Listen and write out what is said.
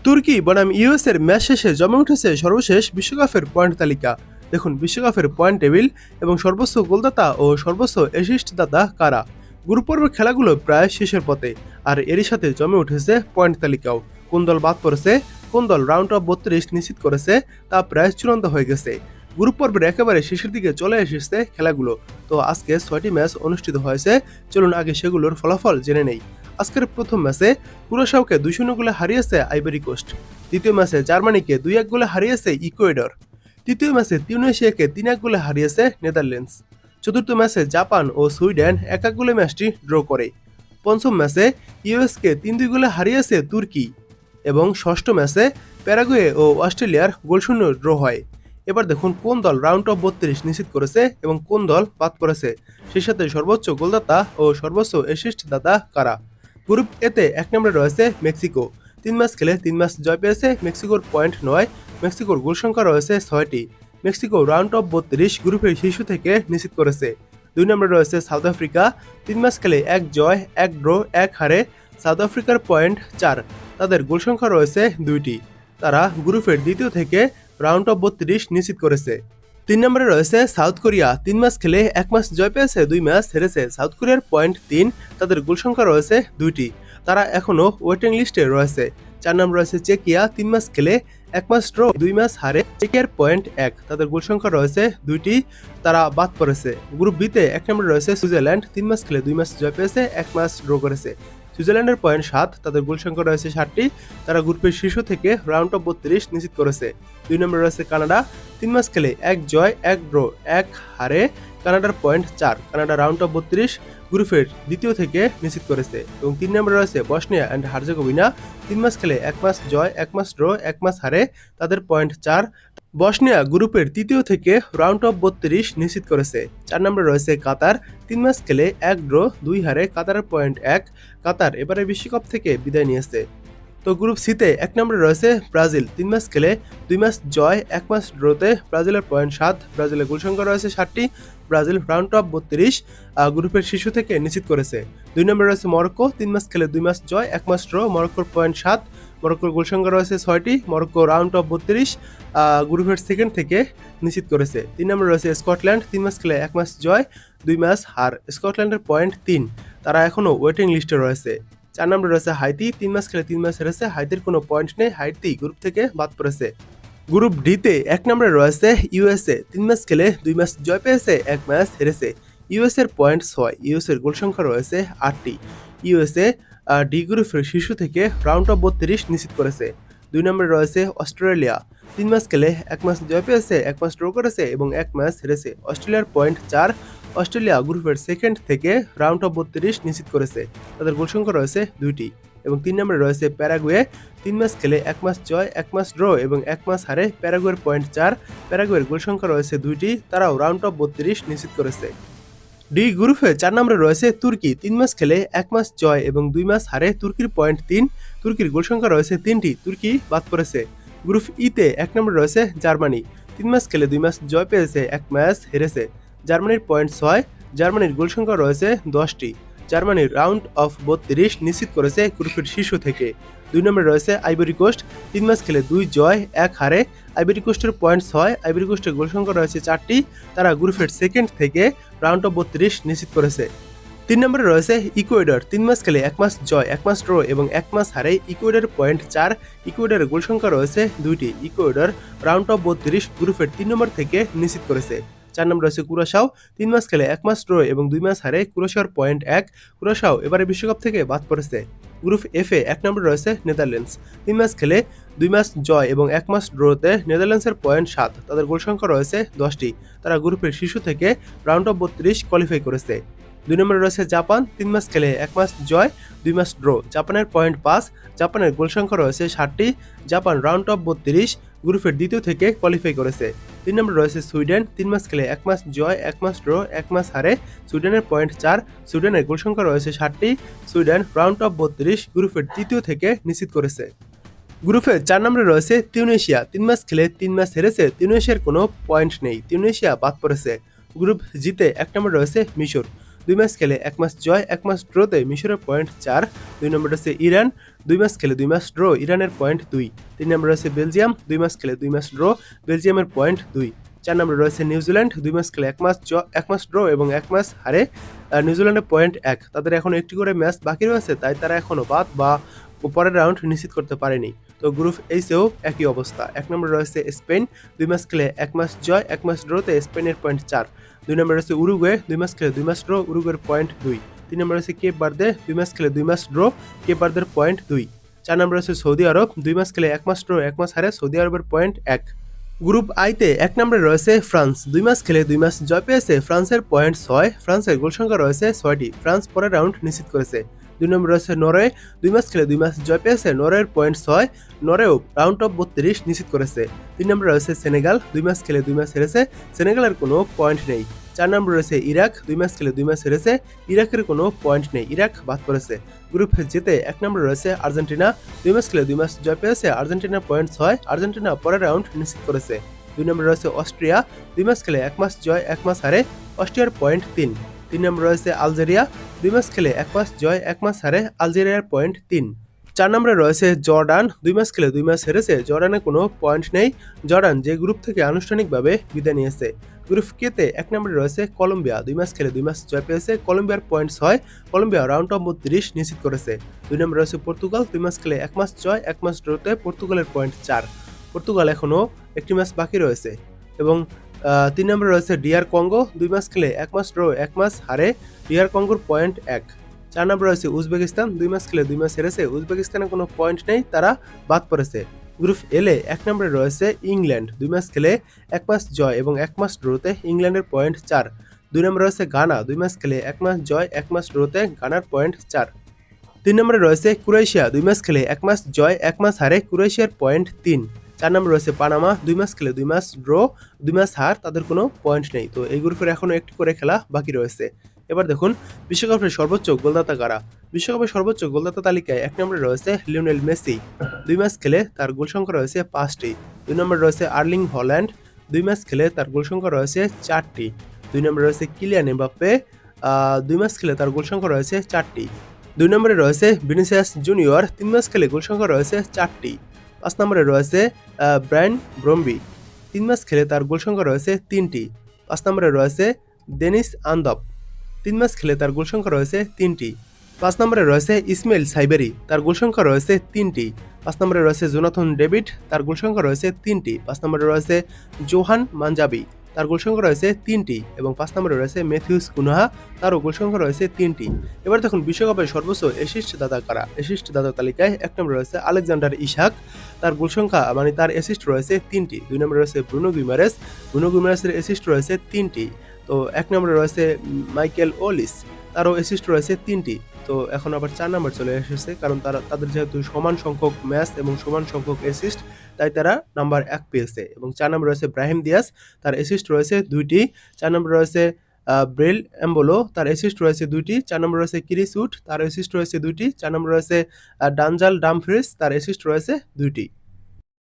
তুর্কি বনাম ইউএস এর ম্যাচ শেষে জমে উঠেছে সর্বশেষ বিশ্বকাপের পয়েন্ট তালিকা। দেখুন বিশ্বকাপের পয়েন্ট টেবিল এবং সর্বোচ্চ গোলদাতা ও সর্বোচ্চ অ্যাসিস্টদাতা কারা। গ্রুপ পর্বের খেলাগুলো প্রায় শেষের পথে, আর এরই সাথে জমে উঠেছে পয়েন্ট তালিকাও। কোন দল বাদ পড়েছে, কোন দল রাউন্ড অফ 32 নিশ্চিত করেছে তা প্রায় চূড়ান্ত হয়ে গেছে। গ্রুপ পর্বের একেবারে শেষের দিকে চলে এসেছে খেলাগুলো। তো আজকে 6টি ম্যাচ অনুষ্ঠিত হয়েছে, চলুন আগে সেগুলোর ফলাফল জেনে নেই। আজকের প্রথম ম্যাচে কুরাশাওকে 2-0 গোলে হারিয়েছে আইভরি কোস্ট। দ্বিতীয় ম্যাচে জার্মানিকে 2-1 গোলে হারিয়েছে ইকুয়েডর। তৃতীয় ম্যাচে তিউনিসিয়াকে 3-1 গোলে হারিয়েছে নেদারল্যান্ডস। চতুর্থ ম্যাচে জাপান ও সুইডেন 1-1 গোলে ম্যাচটি ড্র করে। পঞ্চম ম্যাচে ইউএসকে 3-2 গোলে হারিয়েছে তুর্কি এবং ষষ্ঠ ম্যাচে প্যারাগুয়ে ও অস্ট্রেলিয়ার গোলশূন্য ড্র হয়। এবার দেখুন কোন দল রাউন্ড অফ 32 নিশ্চিত করেছে এবং কোন দল বাদ পড়েছে, সেই সাথে সর্বোচ্চ গোলদাতা ও সর্বোচ্চ অ্যাসিস্টদাতা কারা। গ্রুপ এতে 1 নম্বরে রয়েছে মেক্সিকো। 3 ম্যাচ খেলে 3 ম্যাচ জয় পেয়েছে। মেক্সিকোর পয়েন্ট 9, মেক্সিকোর গোল সংখ্যা রয়েছে 6টি। মেক্সিকো রাউন্ড অফ 32 গ্রুপের শীর্ষ থেকে নিশ্চিত করেছে। 2 নম্বরে রয়েছে সাউথ আফ্রিকা। 3 ম্যাচ খেলে 1 জয় 1 ড্র 1 হারে। সাউথ আফ্রিকার পয়েন্ট 4, তাদের গোল সংখ্যা রয়েছে 2টি। তারা গ্রুপের দ্বিতীয় থেকে রাউন্ড অফ 32 নিশ্চিত করেছে। 3 নম্বরে রয়েছে সাউথ কোরিয়া। 3 ম্যাচ খেলে 1 ম্যাচ জয় পেয়েছে, 2 ম্যাচ হেরেছে। সাউথ কোরিয়ার পয়েন্ট 3, তাদের গোল সংখ্যা রয়েছে 2টি। তারা এখনও ওয়েটিং লিস্টে রয়েছে। 4 নম্বরে রয়েছে চেকিয়া। 3 ম্যাচ খেলে 1 ম্যাচ ড্র 2 ম্যাচ হারে। চেকিয়ার পয়েন্ট 1, তাদের গোল সংখ্যা রয়েছে 2টি। তারা বাদ পড়েছে। গ্রুপ বিতে 1 নম্বরে রয়েছে সুইজারল্যান্ড। 3 ম্যাচ খেলে 2 ম্যাচ জয় পেয়েছে, 1 ম্যাচ ড্র করেছে। সুইজারল্যান্ডের পয়েন্ট 7, তাদের গোল সংখ্যা রয়েছে 7টি। তারা গ্রুপের শীর্ষ থেকে রাউন্ড অফ 32 নিশ্চিত করেছে। 2 নম্বরে রয়েছে কানাডা। 3 ম্যাচ খেলে 1 জয় 1 ড্র 1 হারে। কানাডার পয়েন্ট 4, কানাডা রাউন্ড অফ 32 গ্রুপের দ্বিতীয় থেকে নিশ্চিত করেছে। এবং 3 নম্বরে রয়েছে বসনিয়া অ্যান্ড হার্জেগোভিনা। 3 ম্যাচ খেলে 1 ম্যাচ জয় 1 ম্যাচ ড্র 1 ম্যাচ হারে, তাদের পয়েন্ট 4। বসনিয়া গ্রুপের তৃতীয় থেকে রাউন্ড অফ 32 নিশ্চিত করেছে। 4 নম্বরে রয়েছে কাতার। 3 ম্যাচ খেলে 1 ড্র 2 হারে, কাতারের পয়েন্ট 1। কাতার এবারে বিশ্বকাপ থেকে বিদায় নিয়েছে। তো গ্রুপ সিতে 1 নম্বরে রয়েছে ব্রাজিল। 3 ম্যাচ খেলে 2 ম্যাচ জয় 1 ম্যাচ ড্রতে, ব্রাজিলের পয়েন্ট 7, ব্রাজিলের গোল সংখ্যা রয়েছে 7টি। ব্রাজিল রাউন্ড অফ 32 গ্রুপের শীর্ষ থেকে নিশ্চিত করেছে। 2 নম্বরে রয়েছে মরক্কো। 3 ম্যাচ খেলে 2 ম্যাচ জয় 1 ম্যাচ ড্র, মরক্কোর পয়েন্ট 7, মরক্কোর গোল সংখ্যা রয়েছে 6টি। মরক্কো রাউন্ড অফ 32 গ্রুপের সেকেন্ড থেকে নিশ্চিত করেছে। 3 নম্বরে রয়েছে স্কটল্যান্ড। 3 ম্যাচ খেলে 1 ম্যাচ জয় 2 ম্যাচ হার, স্কটল্যান্ডের পয়েন্ট 3, তারা এখনও ওয়েটিং লিস্টে রয়েছে। 4 নম্বরে রয়েছে হাইতি। 3 ম্যাচ খেলে 3 ম্যাচ হেরেছে, হাইতির কোনো পয়েন্ট নেই, হাইতি গ্রুপ থেকে বাদ পড়েছে। গ্রুপ ডিতে 1 নম্বরে রয়েছে ইউএসএ। 3 ম্যাচ খেলে 2 ম্যাচ জয় পেয়েছে, 1 ম্যাচ হেরেছে। ইউএসএর পয়েন্ট 6, ইউএসএর গোল সংখ্যা রয়েছে 8টি। ইউএসএ ডি গ্রুপের শীর্ষ থেকে রাউন্ড অফ 32 নিশ্চিত করেছে। 2 নম্বরে রয়েছে অস্ট্রেলিয়া। 3 ম্যাচ খেলে 1 ম্যাচ জয় পেয়েছে, 1 ম্যাচ ড্র করেছে এবং 1 ম্যাচ হেরেছে। অস্ট্রেলিয়ার পয়েন্ট 4, অস্ট্রেলিয়া গ্রুপের সেকেন্ড থেকে রাউন্ড অফ 32 নিশ্চিত করেছে। তাদের গোল সংখ্যা রয়েছে 2টি। এবং 3 নম্বরে রয়েছে প্যারাগুয়ে। 3 ম্যাচ খেলে 1 ম্যাচ জয় 1 ম্যাচ ড্র এবং 1 ম্যাচ হারে, প্যারাগুয়ের পয়েন্ট 4, প্যারাগুয়ের গোল সংখ্যা রয়েছে 2টি। তারাও রাউন্ড অফ 32 নিশ্চিত করেছে। ডি গ্রুপে 4 নম্বরে রয়েছে তুর্কি। 3 ম্যাচ খেলে 1 ম্যাচ জয় এবং 2 ম্যাচ হারে, তুর্কির পয়েন্ট 3, তুর্কির গোল সংখ্যা রয়েছে 3টি। তুর্কি বাদ পড়েছে। গ্রুপ ইতে 1 নম্বরে রয়েছে জার্মানি। 3 ম্যাচ খেলে 2 ম্যাচ জয় পেয়েছে, 1 ম্যাচ হেরেছে। জার্মানির পয়েন্ট 6, জার্মানির গোল সংখ্যা রয়েছে 10টি। জার্মানির রাউন্ড অফ 32 নিশ্চিত করেছে গ্রুপের শীর্ষ থেকে। 2 নম্বরে রয়েছে আইভরি কোস্ট। 3 ম্যাচ খেলে 2 জয় 1 হারে, আইভরি কোস্টের পয়েন্ট 6, আইভরি কোস্টের গোল সংখ্যা রয়েছে 4টি। তারা গ্রুপের সেকেন্ড থেকে রাউন্ড অফ 32 নিশ্চিত করেছে। 3 নম্বরে রয়েছে ইকুয়েডর। 3 ম্যাচ খেলে 1 ম্যাচ জয় 1 ম্যাচ ড্র এবং 1 ম্যাচ হারে, ইকুয়েডর পয়েন্ট 4, ইকুয়েডরের গোল সংখ্যা রয়েছে 2টি। ইকুয়েডর রাউন্ড অফ 32 গ্রুপের 3 নম্বর থেকে নিশ্চিত করেছে। 4 নম্বরে রয়েছে কুরাশাও। 3 ম্যাচ খেলে 1 ম্যাচ ড্র এবং 2 ম্যাচ হারে, কুরাশাওর পয়েন্ট 1, কুরাশাও এবারে বিশ্বকাপ থেকে বাদ পড়েছে। গ্রুপ এফে 1 নম্বরে রয়েছে নেদারল্যান্ডস। 3 ম্যাচ খেলে 2 ম্যাচ জয় এবং 1 ম্যাচ ড্রতে, নেদারল্যান্ডসের পয়েন্ট 7, তাদের গোল সংখ্যা রয়েছে 10টি। তারা গ্রুপের শীর্ষ থেকে রাউন্ড অফ 32 কোয়ালিফাই করেছে। 2 নম্বরে রয়েছে জাপান। 3 ম্যাচ খেলে 1 ম্যাচ জয় 2 ম্যাচ ড্র, জাপানের পয়েন্ট 5, জাপানের গোল সংখ্যা রয়েছে 7টি। জাপান রাউন্ড অফ 32 গ্রুপের দ্বিতীয় থেকে কোয়ালিফাই করেছে। 3 নম্বরে রয়েছে সুইডেন। 3 ম্যাচ খেলে 1 ম্যাচ জয় 1 ম্যাচ ড্র 1 ম্যাচ হারে, সুইডেনের পয়েন্ট 4, সুইডেনের গোল সংখ্যা রয়েছে 7টি। সুইডেন রাউন্ড অফ 32 গ্রুপের তৃতীয় থেকে নিশ্চিত করেছে। গ্রুপে 4 নম্বরে রয়েছে তিউনিসিয়া। 3 ম্যাচ খেলে 3 ম্যাচ হেরেছে, তিউনিসিয়ার কোনো পয়েন্ট নেই, তিউনিসিয়া বাদ পড়েছে। গ্রুপ জিতে 1 নম্বরে রয়েছে মিশর। 2 ম্যাচ খেলে 1 ম্যাচ জয় 1 ম্যাচ ড্রতে, মিশরের পয়েন্ট 4। 2 নম্বরে রয়েছে ইরান। 2 ম্যাচ খেলে 2 ম্যাচ ড্র, ইরানের পয়েন্ট 2। 3 নম্বরে রয়েছে বেলজিয়াম, 2 ম্যাচ খেলে 2 ম্যাচ ড্র, বেলজিয়ামের পয়েন্ট 2। 4 নম্বরে রয়েছে নিউজিল্যান্ড, 2 ম্যাচ খেলে 1 ম্যাচ ড্র এবং 1 ম্যাচ হারে, নিউজিল্যান্ডের পয়েন্ট 1। তাদের এখনো একটি করে ম্যাচ বাকি রয়েছে, তাই তারা এখনো বাদ বা পরের রাউন্ড নিশ্চিত করতে পারেনি। তো গ্রুপ এইচেও একই অবস্থা। 1 নম্বরে রয়েছে স্পেন, 2 ম্যাচ খেলে 1 ম্যাচ জয়, 1 ম্যাচ ড্রতে স্পেনের পয়েন্ট 4। 2 নম্বরে রয়েছে উরুগুয়ে, 2 ম্যাচ খেলে 2 ম্যাচ ড্র, উরুগুয়ের পয়েন্ট 2। 3 নম্বরে রয়েছে কেপ বার্দে, 2 ম্যাচ খেলে 2 ম্যাচ ড্র, কেপ বার্দের পয়েন্ট 2। 4 নম্বরে রয়েছে সৌদি আরব, 2 ম্যাচ খেলে 1 ম্যাচ ড্র, 1 ম্যাচ হারে, সৌদি আরবের পয়েন্ট 1। গ্রুপ আইতে 1 নম্বরে রয়েছে ফ্রান্স, 2 ম্যাচ খেলে 2 ম্যাচ জয় পেয়েছে, ফ্রান্সের পয়েন্ট 6। ফ্রান্সের গোল সংখ্যা রয়েছে 6টি, ফ্রান্স পরের রাউন্ড নিশ্চিত করেছে। 2 নম্বরে রয়েছে নরওয়ে, 2 ম্যাচ খেলে 2 ম্যাচ জয় পেয়েছে, নরওয়ের পয়েন্ট 6, নরওয়েও রাউন্ড অফ 32 নিশ্চিত করেছে। 3 নম্বরে রয়েছে সেনেগাল, 2 ম্যাচ খেলে 2 ম্যাচ হেরেছে, সেনেগালের কোনো পয়েন্ট নেই। 4 নম্বরে রয়েছে ইরাক, 2 ম্যাচ খেলে 2 ম্যাচ হেরেছে, ইরাকের কোনো পয়েন্ট নেই, ইরাক বাদ পড়েছে। গ্রুপ জিতে 1 নম্বরে রয়েছে আর্জেন্টিনা, 2 ম্যাচ খেলে 2 ম্যাচ জয় পেয়েছে, আর্জেন্টিনার পয়েন্ট 6, আর্জেন্টিনা পরের রাউন্ড নিশ্চিত করেছে। 2 নম্বরে রয়েছে অস্ট্রিয়া, 2 ম্যাচ খেলে 1 ম্যাচ জয়, 1 ম্যাচ হারে, অস্ট্রিয়ার পয়েন্ট 3। 3 নম্বরে রয়েছে আলজেরিয়া, 2 ম্যাচ খেলে 1 ম্যাচ জয়, 1 ম্যাচ হারে, আলজেরিয়ার পয়েন্ট 3। 4 নম্বরে রয়েছে জর্ডান, 2 ম্যাচ খেলে 2 ম্যাচ হেরেছে, জর্ডানের কোনো পয়েন্ট নেই, জর্ডান যে গ্রুপ থেকে আনুষ্ঠানিকভাবে বিদায় নিয়েছে। গ্রুপ কেতে 1 নম্বরে রয়েছে কলম্বিয়া, 2 ম্যাচ খেলে 2 ম্যাচ জয় পেয়েছে, কলম্বিয়ার পয়েন্ট 6, কলম্বিয়া রাউন্ড অফ 32 নিশ্চিত করেছে। 2 নম্বরে রয়েছে পর্তুগাল, 2 ম্যাচ খেলে 1 ম্যাচ জয়, 1 ম্যাচ ড্রতে, পর্তুগালের পয়েন্ট 4। পর্তুগাল এখনও একটি ম্যাচ বাকি রয়েছে। এবং 3 নম্বরে রয়েছে ডিআর কঙ্গো, 2 ম্যাচ খেলে 1 ম্যাচ ড্র, 1 ম্যাচ হারে, ডিআর কঙ্গোর পয়েন্ট 1। 4 নম্বরে রয়েছে উজবেকিস্তান, 2 ম্যাচ খেলে 2 ম্যাচ হেরেছে, উজবেকিস্তানের কোনো পয়েন্ট নেই, তারা বাদ পড়েছে। গ্রুপ এলে 1 নম্বরে রয়েছে ইংল্যান্ড, 2 ম্যাচ খেলে 1 ম্যাচ জয় এবং 1 ম্যাচ ড্রতে, ইংল্যান্ডের পয়েন্ট 4। 2 নম্বরে রয়েছে গানা, 2 ম্যাচ খেলে 1 ম্যাচ জয়, 1 ম্যাচ ড্রতে, গানার পয়েন্ট 4। 3 নম্বরে রয়েছে ক্রোয়েশিয়া, 2 ম্যাচ খেলে 1 ম্যাচ জয়, 1 ম্যাচ হারে, ক্রোয়েশিয়ার পয়েন্ট 3। 4 নম্বরে রয়েছে পানামা, 2 ম্যাচ খেলে 2 ম্যাচ ড্র, 2 ম্যাচ হার, তাদের কোনো পয়েন্ট নেই। তো এই গ্রুপের এখনও একটি করে খেলা বাকি রয়েছে। এবার দেখুন বিশ্বকাপের সর্বোচ্চ গোলদাতা কারা। বিশ্বকাপের সর্বোচ্চ গোলদাতা তালিকায় 1 নম্বরে রয়েছে লিওনেল মেসি, 2 ম্যাচ খেলে তার গোল সংখ্যা রয়েছে 5টি। 2 নম্বরে রয়েছে আর্লিং হল্যান্ড, 2 ম্যাচ খেলে তার গোল সংখ্যা রয়েছে 4টি। 2 নম্বরে রয়েছে কিলিয়ান এমবাপ্পে, 2 ম্যাচ খেলে তার গোল সংখ্যা রয়েছে 4টি। 2 নম্বরে রয়েছে ভিনিসিয়াস জুনিয়র, 3 ম্যাচ খেলে গোল সংখ্যা রয়েছে 4টি। 5 নম্বরে রয়েছে ব্রায়ান ব্রম্বি, 3 ম্যাচ খেলে তার গোল সংখ্যা রয়েছে 3টি। 5 নম্বরে রয়েছে ডেনিস আন্দপ, 3 ম্যাচ খেলে তার গোল সংখ্যা রয়েছে 3টি। 5 নম্বরে রয়েছে ইসমাইল সাইবেরি, তার গোল সংখ্যা রয়েছে 3টি। 5 নম্বরে রয়েছে জোনাথন ডেভিড, তার গোল সংখ্যা রয়েছে 3টি। 5 নম্বরে রয়েছে জোহান মানজাবি, তার গোল সংখ্যা রয়েছে 3টি। এবং 5 নম্বরে রয়েছে ম্যাথিউস কুনহা, তারও গোল সংখ্যা রয়েছে 3টি। এবার দেখুন বিশ্বকাপের সর্বোচ্চ অ্যাসিস্ট দাতা কারা। অ্যাসিস্ট দাতা তালিকায় 1 নম্বরে রয়েছে আলেকজান্ডার ইসাক, তার গোল সংখ্যা তার অ্যাসিস্ট রয়েছে 3টি। 2 নম্বরে রয়েছে ব্রুনো গুইমারেস, ব্রুনো গুইমারেসের অ্যাসিস্ট রয়েছে 3টি। তো 1 নম্বরে রয়েছে মাইকেল ওলিস, তারও অ্যাসিস্ট রয়েছে 3টি। তো এখন আবার 4 নম্বর চলে এসেছে, কারণ তাদের যেহেতু সমান সংখ্যক ম্যাচ এবং সমান সংখ্যক অ্যাসিস্ট, তাই তারা নাম্বার 1 পেয়েছে। এবং 4 নম্বরে রয়েছে ব্রাহিম দিয়াস, তার অ্যাসিস্ট রয়েছে 2টি। 4 নম্বরে রয়েছে ব্রেল এম্বোলো, তার অ্যাসিস্ট রয়েছে 2টি। 4 নম্বরে রয়েছে ক্রিস উড, তার অ্যাসিস্ট রয়েছে 2টি। 4 নম্বরে রয়েছে ডানজাল ডামফ্রিস, তার অ্যাসিস্ট রয়েছে 2টি।